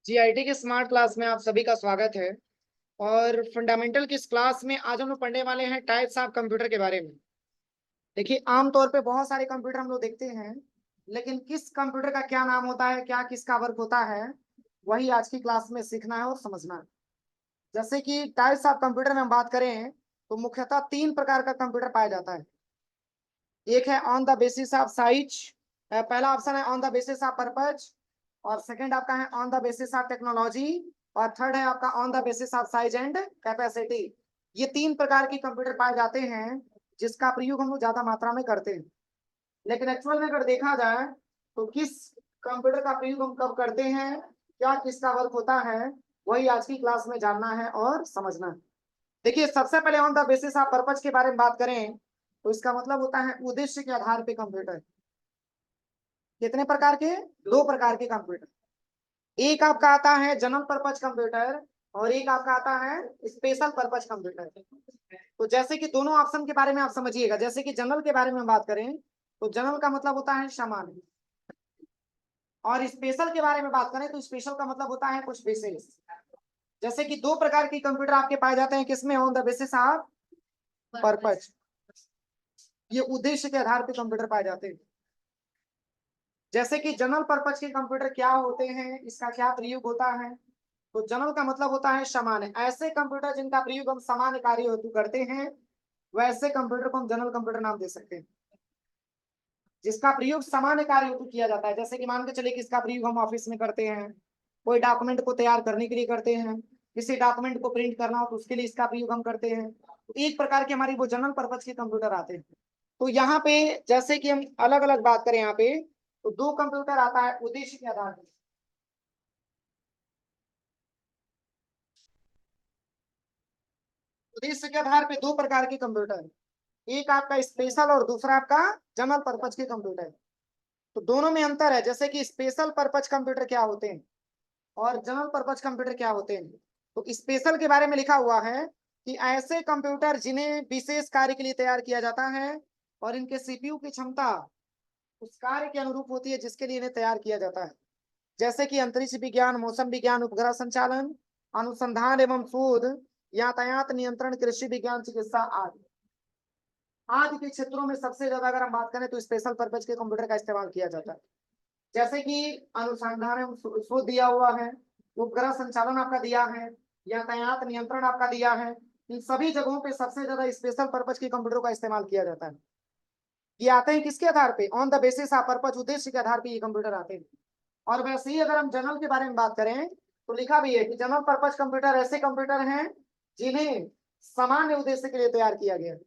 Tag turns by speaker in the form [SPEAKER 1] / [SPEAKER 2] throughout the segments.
[SPEAKER 1] GIT की smart class में आप सभी का स्वागत है। और फंडामेंटल की इस क्लास में आज हम लोग पढ़ने वाले हैं टाइप्स ऑफ कंप्यूटर के बारे में। देखिए, आमतौर पे बहुत सारे कंप्यूटर हम लोग देखते हैं, लेकिन किस कंप्यूटर का क्या नाम होता है, क्या किसका वर्क होता है, वही आज की क्लास में सीखना है और समझना है। जैसे कि टाइप्स ऑफ कंप्यूटर में हम बात करें तो मुख्यतः 3 प्रकार का कंप्यूटर पाया जाता है। एक है on the basis of size, पहला ऑप्शन है on the basis of purpose, और सेकंड आपका है on the basis of technology, और थर्ड है आपका on the basis of size and capacity. ये 3 प्रकार के कंप्यूटर पाए जाते हैं जिसका प्रयोग हम लोग ज्यादा मात्रा में करते हैं। लेकिन एक्चुअल में अगर देखा जाए तो किस कंप्यूटर का प्रयोग हम कब करते हैं, क्या किसका वर्क होता है, वही आज की क्लास में जानना है और समझना है। देखिए, सबसे पहले on the basis of purpose के बारे में बात करें तो इसका मतलब होता है उद्देश्य के आधार पे कंप्यूटर। कितने प्रकार के? 2 प्रकार के कंप्यूटर। एक आपका आता है जनरल पर्पज कंप्यूटर और एक आपका आता है स्पेशल पर्पज कंप्यूटर। तो जैसे कि दोनों ऑप्शन के बारे में आप समझिएगा। जैसे कि जनरल के बारे में हम बात करें तो जनरल का मतलब होता है सामान्य, और स्पेशल के बारे में बात करें तो स्पेशल का मतलब होता है कुछ विशेष। जैसे कि 2 प्रकार के कंप्यूटर आपके पाए जाते हैं, किसमें? On the basis of purpose, ये उद्देश्य के आधार पर कंप्यूटर पाए जाते हैं। जैसे कि जनरल पर्पज के कंप्यूटर क्या होते हैं, इसका क्या प्रयोग होता है? तो जनरल का मतलब होता है सामान्य, ऐसे कंप्यूटर जिनका प्रयोग हम सामान्य कार्य हेतु करते हैं, वैसे कंप्यूटर को हम जनरल कंप्यूटर नाम दे सकते हैं। जिसका प्रयोग सामान्य कार्य हेतु किया जाता है, जैसे कि मान के चलिए किसका प्रयोग हम ऑफिस में करते हैं, कोई डॉक्यूमेंट को तैयार करने के लिए करते हैं, किसी डॉक्यूमेंट को प्रिंट करना हो तो उसके लिए इसका प्रयोग हम करते हैं। तो एक प्रकार के हमारी वो जनरल पर्पज के कंप्यूटर आते हैं। तो यहाँ पे जैसे कि हम अलग अलग बात करें, यहाँ पे तो 2 कंप्यूटर आता है उद्देश्य के आधार पर। उद्देश्य के आधार पे 2 प्रकार के कंप्यूटर, एक आपका स्पेशल और दूसरा आपका जनरल पर्पज के कंप्यूटर। तो दोनों में अंतर है। जैसे कि स्पेशल पर्पज कंप्यूटर क्या होते हैं और जनरल पर्पज कंप्यूटर क्या होते हैं। तो स्पेशल के बारे में लिखा हुआ है कि ऐसे कंप्यूटर जिन्हें विशेष कार्य के लिए तैयार किया जाता है और इनके सीपीयू की क्षमता उस कार्य के अनुरूप होती है जिसके लिए इन्हें तैयार किया जाता है। जैसे कि अंतरिक्ष विज्ञान, मौसम विज्ञान, उपग्रह संचालन, अनुसंधान एवं शोध, यातायात नियंत्रण, कृषि विज्ञान, चिकित्सा आदि। आज के क्षेत्रों में सबसे ज्यादा अगर हम बात करें तो स्पेशल पर्पज के कंप्यूटर का इस्तेमाल किया जाता है। जैसे कि अनुसंधान एवं शोध दिया हुआ है, उपग्रह संचालन आपका दिया है, यातायात नियंत्रण आपका दिया है। इन सभी जगहों पे सबसे ज्यादा स्पेशल पर्पज के कंप्यूटर का इस्तेमाल किया जाता है। ये आते हैं किसके आधार पे? On the basis of purpose, उद्देश्य के आधार पे ये कंप्यूटर आते हैं। और वैसे ही अगर हम जनरल के बारे में बात करें तो लिखा भी है कि जनरल पर्पज कंप्यूटर ऐसे कंप्यूटर हैं जिन्हें सामान्य उद्देश्य के लिए तैयार किया गया है,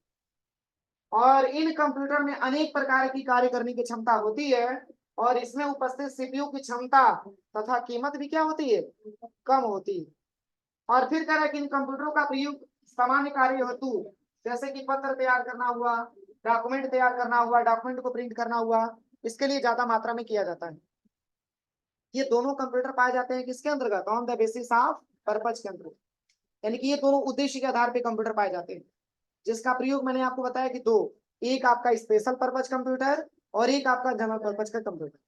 [SPEAKER 1] और इन कंप्यूटर में अनेक प्रकार की कार्य करने की क्षमता होती है, और इसमें उपस्थित सीपीयू की क्षमता तथा कीमत भी क्या होती है? कम होती है। और फिर कह रहा है कि इन कंप्यूटरों का प्रयोग सामान्य कार्य हेतु, जैसे कि पत्र तैयार करना हुआ, डॉक्यूमेंट तैयार करना हुआ, डॉक्यूमेंट को प्रिंट करना हुआ, इसके लिए ज्यादा मात्रा में किया जाता है। ये दोनों कंप्यूटर पाए जाते हैं किसके अंतर्गत? On the basis of purpose के अंतर्गत। यानी कि ये दोनों उद्देश्य के आधार पे कंप्यूटर पाए जाते हैं, जिसका प्रयोग मैंने आपको बताया कि 2, एक आपका स्पेशल पर्पज कंप्यूटर और एक आपका जनरल पर्पज का कंप्यूटर।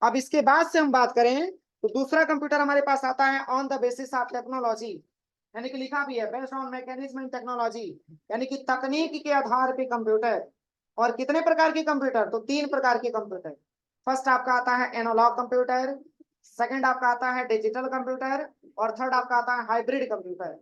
[SPEAKER 1] अब इसके बाद से हम बात करें तो दूसरा कंप्यूटर हमारे पास आता है on the basis of technology, यानी कि लिखा भी है based on mechanism and technology, यानी कि तकनीक के आधार पे कंप्यूटर। और कितने प्रकार के कंप्यूटर? तो 3 प्रकार के कंप्यूटर। फर्स्ट आपका आता है एनालॉग कंप्यूटर, सेकंड आपका आता है डिजिटल कंप्यूटर, और थर्ड आपका आता है हाइब्रिड कंप्यूटर।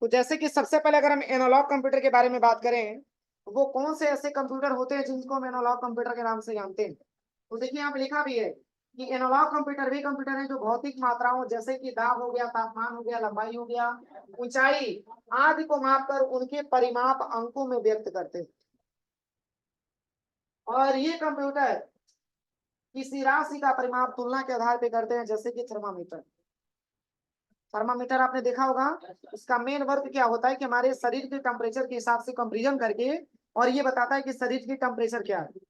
[SPEAKER 1] तो जैसे कि सबसे पहले अगर हम एनालॉग कंप्यूटर के बारे में बात करें तो वो कौन से ऐसे कंप्यूटर होते हैं जिनको हम एनालॉग कंप्यूटर के नाम से जानते हैं। तो देखिए यहाँ पे लिखा भी है कि एनालॉग कंप्यूटर वे कंप्यूटर हैं जो भौतिक मात्राओं जैसे कि दाब हो गया, तापमान हो गया, लंबाई हो गया, ऊंचाई आदि को मापकर उनके परिमाप अंकों में व्यक्त करते हैं। और ये कंप्यूटर किसी राशि का परिमाप तुलना के आधार पे करते हैं, जैसे कि थर्मामीटर। थर्मामीटर आपने देखा होगा, उसका मेन वर्क क्या होता है कि हमारे शरीर के टेम्परेचर के हिसाब से कंपैरिजन करके और ये बताता है कि शरीर की टेम्परेचर क्या है।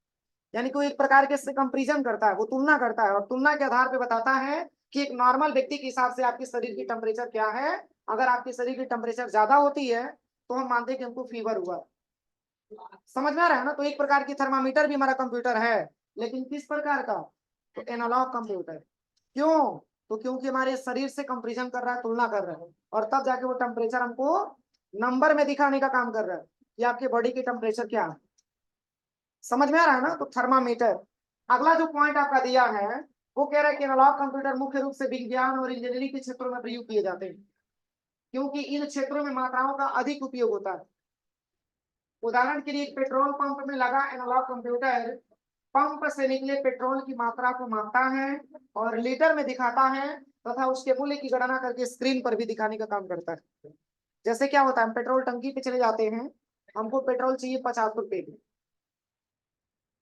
[SPEAKER 1] यानी कोई एक प्रकार के से कंपैरिजन करता है, वो तुलना करता है और तुलना के आधार पे बताता है कि एक नॉर्मल व्यक्ति के हिसाब से आपके शरीर की टेम्परेचर क्या है। अगर आपके शरीर की टेम्परेचर ज्यादा होती है तो हम मानते हैं कि हमको फीवर हुआ। समझ में आ रहा है ना? तो एक प्रकार की थर्मामीटर भी हमारा कंप्यूटर है, लेकिन किस प्रकार का? तो एनालॉग कंप्यूटर। क्यों? तो क्योंकि हमारे शरीर से कंपेरिजन कर रहा है, तुलना कर रहा है, और तब जाके वो टेम्परेचर हमको नंबर में दिखाने का काम कर रहा है कि आपके बॉडी की टेम्परेचर क्या है। समझ में आ रहा है ना? तो थर्मामीटर। अगला जो पॉइंट आपका दिया है वो कह रहा है कि एनालॉग कंप्यूटर मुख्य रूप से विज्ञान और इंजीनियरिंग के क्षेत्रों में प्रयोग किए जाते हैं, क्योंकि इन क्षेत्रों में मात्राओं का अधिक उपयोग होता है। उदाहरण के लिए पेट्रोल पंप में लगा एनालॉग कंप्यूटर पंप से निकले पेट्रोल की मात्रा को मापता है और लीटर में दिखाता है तथा उसके मूल्य की गणना करके स्क्रीन पर भी दिखाने का काम करता है। जैसे क्या होता है, पेट्रोल टंकी पे चले जाते हैं, हमको पेट्रोल चाहिए 50 रुपए की,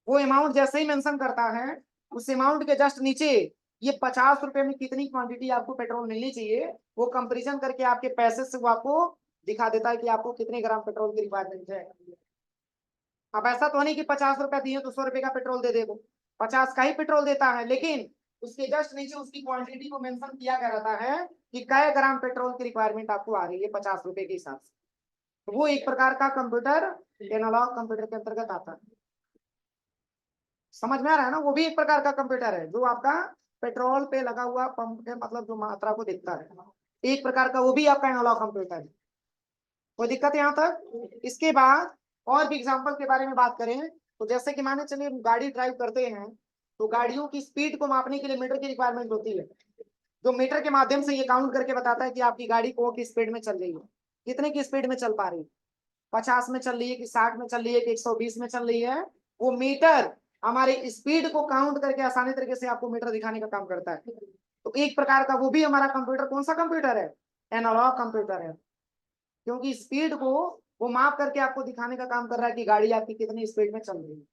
[SPEAKER 1] वो अमाउंट जैसे ही मेंशन करता है उस अमाउंट के जस्ट नीचे ये 50 रुपए में कितनी क्वांटिटी आपको पेट्रोल मिलनी चाहिए वो कंपेरिजन करके आपके पैसे से वो आपको दिखा देता है कि आपको कितने ग्राम पेट्रोल की रिक्वायरमेंट है। अब ऐसा तो नहीं कि 50 रुपया दिए तो 100 रुपए का पेट्रोल दे देगा, 50 का ही पेट्रोल देता है, लेकिन उसके जस्ट नीचे उसकी क्वांटिटी को मेंशन किया गया रहता है कि कै ग्राम पेट्रोल की रिक्वायरमेंट आपको आ रही है 50 रुपए के हिसाब से। तो वो एक प्रकार का कंप्यूटर एनालॉग कंप्यूटर के अंतर्गत आता है। समझ में आ रहा है ना? वो भी एक प्रकार का कंप्यूटर है जो आपका पेट्रोल पे लगा हुआ पंप के मतलब जो मात्रा को देखता है, एक प्रकार का वो भी आपका एनालॉग कंप्यूटर है। कोई दिक्कत यहाँ तक? इसके बाद और भी एग्जांपल के बारे में बात करें तो जैसे कि माने चलिए गाड़ी ड्राइव करते हैं तो गाड़ियों की स्पीड को मापने के लिए मीटर की रिक्वायरमेंट होती है, जो मीटर के माध्यम से ये काउंट करके बताता है कि आपकी गाड़ी को किस स्पीड में चल रही है, कितने की स्पीड में चल पा रही है, 50 में चल रही है कि 60 में चल रही है कि 120 में चल रही है। वो मीटर हमारे स्पीड को काउंट करके आसानी तरीके से आपको मीटर दिखाने का काम करता है। तो एक प्रकार का वो भी हमारा कंप्यूटर कौन सा कंप्यूटर है? एनालॉग कंप्यूटर है, क्योंकि स्पीड को वो माप करके आपको दिखाने का काम कर रहा है कि गाड़ी आपकी कितनी स्पीड में चल रही है।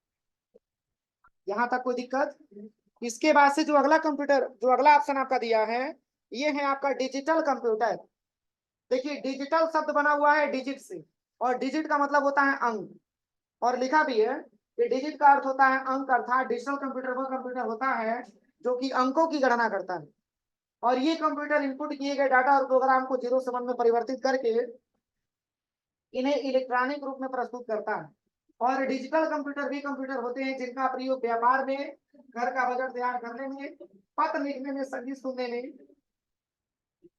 [SPEAKER 1] यहाँ तक कोई दिक्कत? इसके बाद से जो अगला कंप्यूटर, जो अगला ऑप्शन आपका दिया है ये है आपका डिजिटल कंप्यूटर। देखिए डिजिटल शब्द बना हुआ है डिजिट से, और डिजिट का मतलब होता है अंक, और लिखा भी है कि डिजिट का अर्थ होता है अंक, अर्थात डिजिटल कंप्यूटर वो कंप्यूटर होता है जो कि अंकों की गणना करता है, और ये कंप्यूटर इनपुट किए गए डाटा और प्रोग्राम को 0 से 1 में परिवर्तित करके इन्हें इलेक्ट्रॉनिक रूप में प्रस्तुत करता है। और डिजिटल कंप्यूटर भी कंप्यूटर होते हैं जिनका प्रयोग व्यापार में, घर का बजट तैयार करने में, पत्र लिखने में, संगीत सुनने में,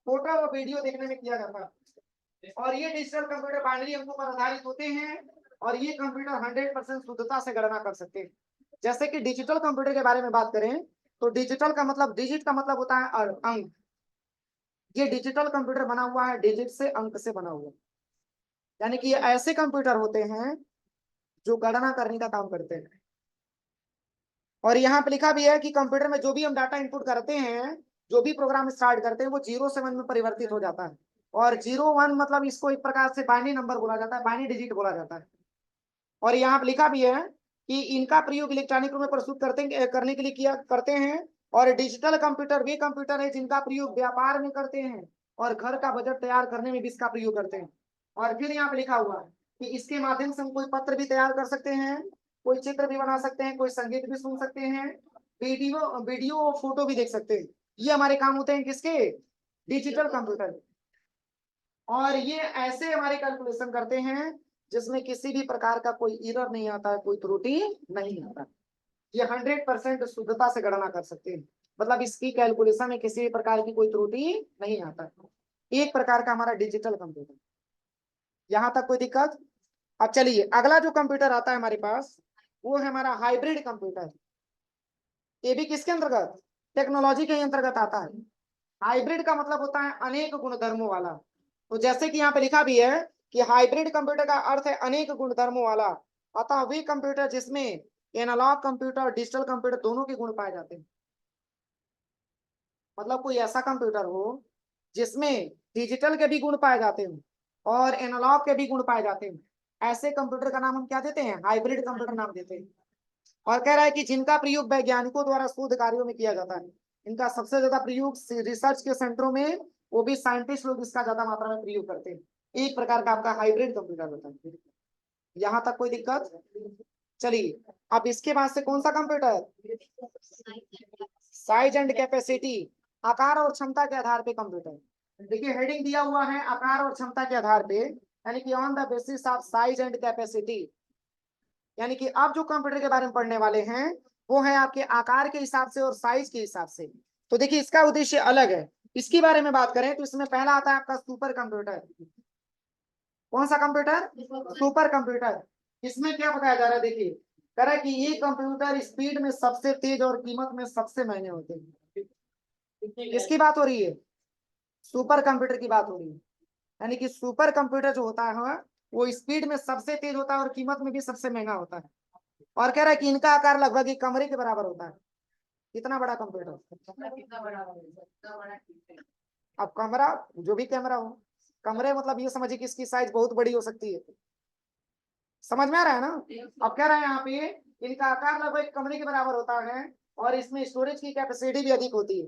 [SPEAKER 1] फोटो और वीडियो देखने में किया जाता है। और ये डिजिटल कंप्यूटर बाइनरी अंकों पर आधारित होते हैं, और ये कंप्यूटर 100% शुद्धता से गणना कर सकते हैं। जैसे कि डिजिटल कंप्यूटर के बारे में बात करें तो डिजिटल का मतलब, डिजिट का मतलब होता है अंक। ये डिजिटल कंप्यूटर बना हुआ है डिजिट से, अंक से बना हुआ, यानी कि ये ऐसे कंप्यूटर होते हैं जो गणना करने का काम करते हैं। और यहाँ पे लिखा भी है कि कंप्यूटर में जो भी हम डाटा इनपुट करते हैं, जो भी प्रोग्राम स्टार्ट करते हैं वो 0 से 1 में परिवर्तित हो जाता है। और 0 1 मतलब इसको एक प्रकार से बाइनरी नंबर बोला जाता है, बाइनरी डिजिट बोला जाता है। और यहाँ पे लिखा भी है कि इनका प्रयोग इलेक्ट्रॉनिक रूप में प्रस्तुत करने के लिए किया करते हैं। और डिजिटल कंप्यूटर वे कंप्यूटर है जिनका प्रयोग व्यापार में करते हैं और घर का बजट तैयार करने में भी इसका प्रयोग करते हैं। और फिर यहाँ पे लिखा हुआ है कि इसके माध्यम से हम कोई पत्र भी तैयार कर सकते हैं, कोई चित्र भी बना सकते हैं, कोई संगीत भी सुन सकते हैं, वीडियो वीडियो फोटो भी देख सकते हैं। ये हमारे काम होते हैं किसके? Digital computer. और ये ऐसे हमारे कैलकुलेशन करते हैं जिसमें किसी भी प्रकार का कोई एरर नहीं आता है, कोई त्रुटि नहीं आता। ये 100% शुद्धता से गणना कर सकते हैं, मतलब इसकी कैलकुलेशन में किसी भी प्रकार की कोई त्रुटि नहीं आता। एक प्रकार का हमारा डिजिटल कंप्यूटर। यहाँ तक कोई दिक्कत? अब चलिए अगला जो कंप्यूटर आता है हमारे पास वो है हमारा हाइब्रिड कंप्यूटर। ये भी किसके अंतर्गत? टेक्नोलॉजी के अंतर्गत आता है। हाइब्रिड का मतलब होता है अनेक गुणधर्मों वाला। तो जैसे कि यहाँ पे लिखा भी है कि हाइब्रिड कंप्यूटर का अर्थ है अनेक गुणधर्मों वाला, अतः वे कंप्यूटर जिसमें एनालॉग कंप्यूटर और डिजिटल कंप्यूटर दोनों के गुण पाए जाते हैं। मतलब कोई ऐसा कंप्यूटर हो जिसमें डिजिटल के भी गुण पाए जाते हैं और एनालॉग के भी गुण पाए जाते हैं, ऐसे कंप्यूटर का नाम हम क्या देते हैं? हाइब्रिड कंप्यूटर नाम देते हैं। और कह रहा है कि जिनका प्रयोग वैज्ञानिकों द्वारा शोध कार्यों में किया जाता है। इनका सबसे ज्यादा प्रयोग रिसर्च के सेंटरों में, वो भी साइंटिस्ट लोग इसका ज्यादा मात्रा में प्रयोग करते हैं। एक प्रकार का आपका हाइब्रिड कंप्यूटर होता है। यहाँ तक कोई दिक्कत? चलिए अब इसके बाद से कौन सा कंप्यूटर? साइज एंड कैपेसिटी, आकार और क्षमता के आधार पे कंप्यूटर। देखिए हेडिंग दिया हुआ है आकार और क्षमता के आधार पे, यानी कि on the basis of size and capacity. यानी कि आप जो कंप्यूटर के बारे में पढ़ने वाले हैं वो है आपके आकार के हिसाब से और साइज के हिसाब से। तो देखिए इसका उद्देश्य अलग है। इसके बारे में बात करें तो इसमें पहला आता है आपका सुपर कंप्यूटर। कौन सा कंप्यूटर? Super computer. इसमें क्या बताया जा रहा है, देखिए कह रहा है कि ये कंप्यूटर स्पीड में सबसे तेज और कीमत में सबसे महंगे होते हैं। किसकी बात हो रही है? सुपर कंप्यूटर की बात हो रही है। यानी कि सुपर कंप्यूटर जो होता है वो स्पीड में सबसे तेज होता है और कीमत में भी सबसे महंगा होता है। और कह रहा है कि इनका आकार लगभग एक कमरे के बराबर होता है। कितना बड़ा कंप्यूटर? अब कमरा, जो भी कैमरा हो, कमरे मतलब ये समझिए कि इसकी साइज बहुत बड़ी हो सकती है। समझ में आ रहा है ना? अब कह रहा है यहाँ पे इनका आकार लगभग एक कमरे के बराबर होता है और इसमें स्टोरेज की कैपेसिटी भी अधिक होती है।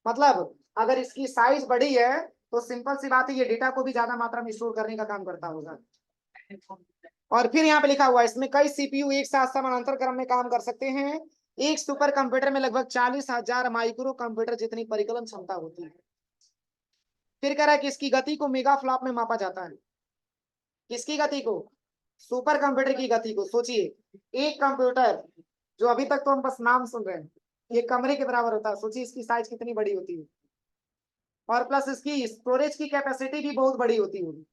[SPEAKER 1] मतलब अगर इसकी साइज बड़ी है तो सिंपल सी बात है ये डेटा को भी ज्यादा मात्रा में स्टोर करने का काम करता होगा। और फिर यहाँ पे लिखा हुआ है इसमें कई सीपीयू एक साथ समानांतर क्रम में काम कर सकते हैं। एक सुपर कंप्यूटर में लगभग 40,000 माइक्रो कंप्यूटर जितनी परिकलन क्षमता होती है। फिर कह रहा है कि इसकी गति को मेगा फ्लॉप में मापा जाता है। किसकी गति को? सुपर कंप्यूटर की गति को। सोचिए एक कंप्यूटर जो अभी तक तो हम बस नाम सुन रहे हैं, ये कमरे के बराबर होता है। सोचिए इसकी साइज कितनी बड़ी होती है और प्लस इसकी स्टोरेज की कैपेसिटी भी बहुत बड़ी होती होगी।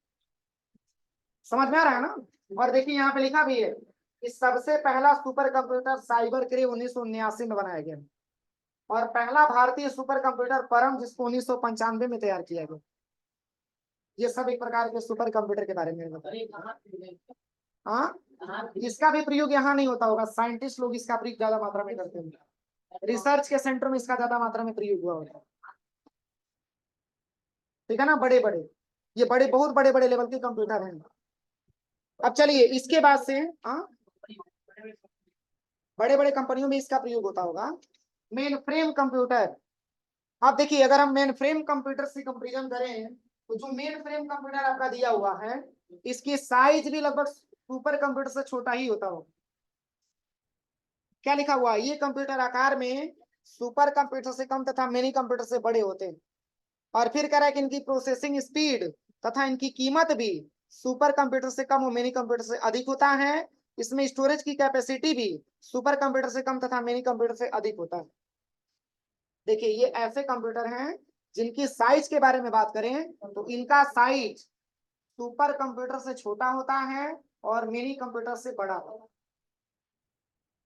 [SPEAKER 1] समझ में आ रहा है ना? और देखिए यहाँ पे लिखा भी है कि सबसे पहला सुपर कंप्यूटर साइबर क्रे 1979 में बनाया गया और पहला भारतीय सुपर कंप्यूटर परम जिसको 1995 में तैयार किया गया। ये सब एक प्रकार के सुपर कंप्यूटर के बारे में बताइए। हाँ, इसका भी प्रयोग यहाँ नहीं होता होगा, साइंटिस्ट लोग इसका प्रयोग ज्यादा मात्रा में करते हैं। रिसर्च के सेंटर में इसका ज्यादा मात्रा में प्रयोग हुआ होता है। ठीक है ना? बड़े बड़े, ये बड़े बहुत बड़े बड़े लेवल के कंप्यूटर हैं। अब चलिए इसके बाद से, हाँ, बड़े बड़े कंपनियों में इसका प्रयोग होता होगा। Main frame computer. अब देखिए अगर हम मेन फ्रेम कंप्यूटर से कंपेरिजन करें तो जो मेन फ्रेम कंप्यूटर आपका दिया हुआ है इसकी साइज भी लगभग सुपर कंप्यूटर से छोटा ही होता होगा। क्या लिखा हुआ है? ये कंप्यूटर आकार में सुपर कंप्यूटर से कम तथा मिनी कंप्यूटर से बड़े होते हैं। और फिर कह रहा है कि इनकी प्रोसेसिंग स्पीड तथा इनकी कीमत भी सुपर कंप्यूटर से कम और मिनी कंप्यूटर से अधिक होता है। इसमें स्टोरेज की कैपेसिटी भी सुपर कंप्यूटर से कम तथा मिनी कंप्यूटर से अधिक होता है। देखिए ये ऐसे कंप्यूटर हैं जिनकी साइज के बारे में बात करें तो इनका साइज सुपर कंप्यूटर से छोटा होता है और मिनी कंप्यूटर से बड़ा होता है।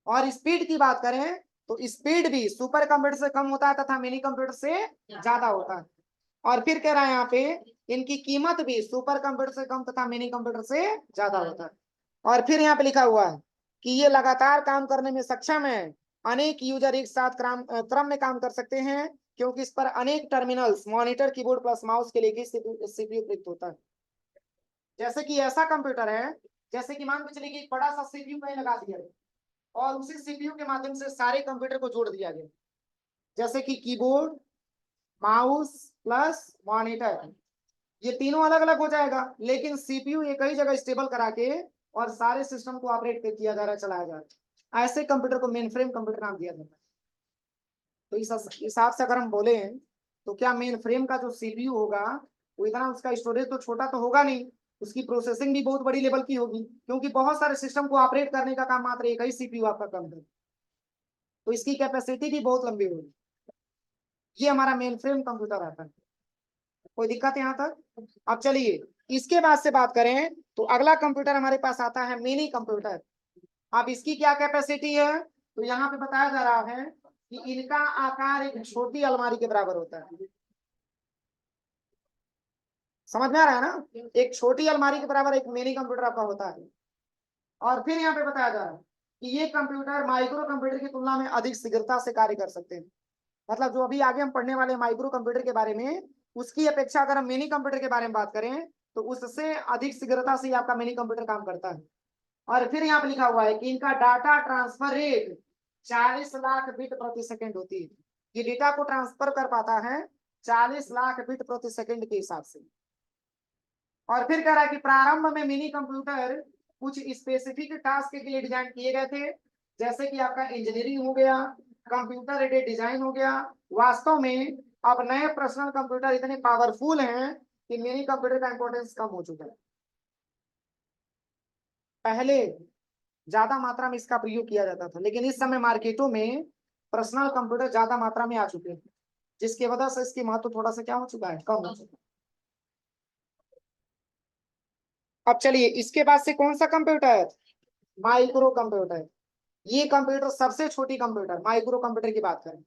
[SPEAKER 1] और स्पीड की बात करें तो स्पीड भी सुपर कंप्यूटर से कम होता है तथा मिनी कंप्यूटर से ज्यादा होता है। और फिर कह रहा है यहाँ पे इनकी कीमत भी सुपर कंप्यूटर से कम तथा मिनी कंप्यूटर से ज्यादा होता है। और फिर यहाँ पे लिखा हुआ है कि ये लगातार काम करने में सक्षम है। अनेक यूजर एक साथ क्रम में काम कर सकते हैं क्योंकि इस पर अनेक terminals, monitor, keyboard plus mouse के लिए सीपीयू प्रयुक्त होता है। जैसे कि ऐसा कंप्यूटर है जैसे कि मान के चलिए कि एक बड़ा सा सीपीयू कहीं लगा दिया और उसी सीपीयू के माध्यम से सारे कंप्यूटर को जोड़ दिया गया, जैसे कि कीबोर्ड, माउस प्लस मॉनिटर, ये तीनों अलग अलग हो जाएगा लेकिन सीपीयू एक ही जगह स्टेबल करा के और सारे सिस्टम को ऑपरेट किया जा रहा है, चलाया जा रहा है। ऐसे कंप्यूटर को मेन फ्रेम कंप्यूटर नाम दिया जाता है। तो इस हिसाब से अगर हम बोले तो क्या मेन फ्रेम का जो सीपीयू होगा वो इतना, उसका स्टोरेज तो छोटा तो होगा नहीं, उसकी प्रोसेसिंग भी बहुत बड़ी लेवल की होगी क्योंकि बहुत सारे सिस्टम को ऑपरेट करने का काम मात्र एक ही सीपीयू आपका कम है। तो इसकी कैपेसिटी भी बहुत लंबी होगी। ये हमारा मेन फ्रेम कंप्यूटर आता है। कोई दिक्कत यहाँ तक? अब चलिए इसके बाद से बात करें तो अगला कंप्यूटर हमारे पास आता है मिनी कंप्यूटर। अब इसकी क्या कैपेसिटी है तो यहाँ पे बताया जा रहा है कि इनका आकार एक छोटी अलमारी के बराबर होता है। समझ में आ रहा है ना? एक छोटी अलमारी के बराबर एक मिनी कंप्यूटर आपका होता है। और फिर यहाँ पे बताया जा रहा है कि ये कंप्यूटर माइक्रो कंप्यूटर की तुलना में अधिक शीघ्रता से कार्य कर सकते हैं। मतलब जो अभी आगे हम पढ़ने वाले माइक्रो कंप्यूटर के बारे में, उसकी अपेक्षा अगर हम मिनी कंप्यूटर के बारे में बात करें तो उससे अधिक शीघ्रता से आपका मिनी कंप्यूटर काम करता है। और फिर यहाँ पे लिखा हुआ है कि इनका data transfer rate 40 lakh bit प्रति सेकंड होती है। ये डेटा को ट्रांसफर कर पाता है 40 लाख बिट प्रति सेकंड के हिसाब से। और फिर कह रहा है कि प्रारंभ में मिनी कंप्यूटर कुछ स्पेसिफिक टास्क के लिए डिजाइन किए गए थे, जैसे कि आपका इंजीनियरिंग हो गया, कंप्यूटर एडेड डिजाइन हो गया। वास्तव में अब नए पर्सनल कंप्यूटर इतने पावरफुल हैं कि मिनी कंप्यूटर का इंपॉर्टेंस कम हो चुका है। पहले ज्यादा मात्रा में इसका प्रयोग किया जाता था लेकिन इस समय मार्केटों में पर्सनल कंप्यूटर ज्यादा मात्रा में आ चुके हैं। जिसकी वजह से इसकी महत्व थोड़ा सा क्या हो चुका है, कम हो चुका है। अब चलिए इसके बाद से कौन सा कंप्यूटर, माइक्रो कंप्यूटर। ये कंप्यूटर सबसे छोटी कंप्यूटर, माइक्रो कंप्यूटर की बात करें,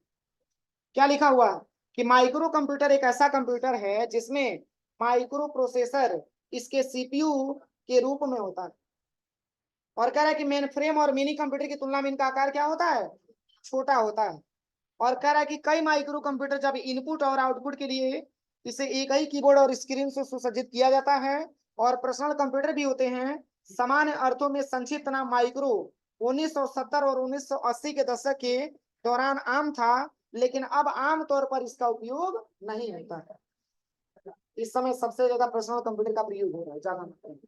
[SPEAKER 1] क्या लिखा हुआ है कि माइक्रो कंप्यूटर एक ऐसा कंप्यूटर है जिसमें माइक्रो प्रोसेसर इसके सीपीयू के रूप में होता है। और कह रहा है कि मेन फ्रेम और मिनी कंप्यूटर की तुलना में इनका आकार क्या होता है, छोटा होता है। और कह रहा है कि कई माइक्रो कंप्यूटर जब इनपुट और आउटपुट के लिए इसे एक ही कीबोर्ड और स्क्रीन से सुसज्जित किया जाता है, और पर्सनल कंप्यूटर भी होते हैं। सामान्य अर्थों में संक्षिप्त नाम माइक्रो 1970 और 1980 के दशक के दौरान आम था, लेकिन अब आम तौर पर इसका उपयोग नहीं होता है। इस समय सबसे ज्यादा पर्सनल कंप्यूटर का प्रयोग हो रहा है, ज्यादा मात्रा में।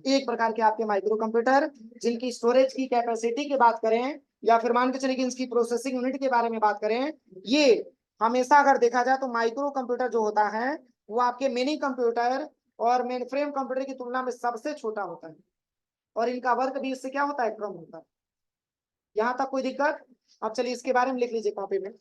[SPEAKER 1] एक प्रकार के आपके माइक्रो कंप्यूटर जिनकी स्टोरेज की कैपेसिटी की बात करें, या फिर मान के चलिए कि इसकी प्रोसेसिंग यूनिट के बारे में बात करें, ये हमेशा अगर देखा जाए तो माइक्रो कंप्यूटर जो होता है वो आपके मिनी कंप्यूटर और मेन फ्रेम कंप्यूटर की तुलना में सबसे छोटा होता है, और इनका वर्क भी इससे क्या होता है, कम होता है। यहाँ तक कोई दिक्कत? अब चलिए इसके बारे में लिख लीजिए कॉपी में।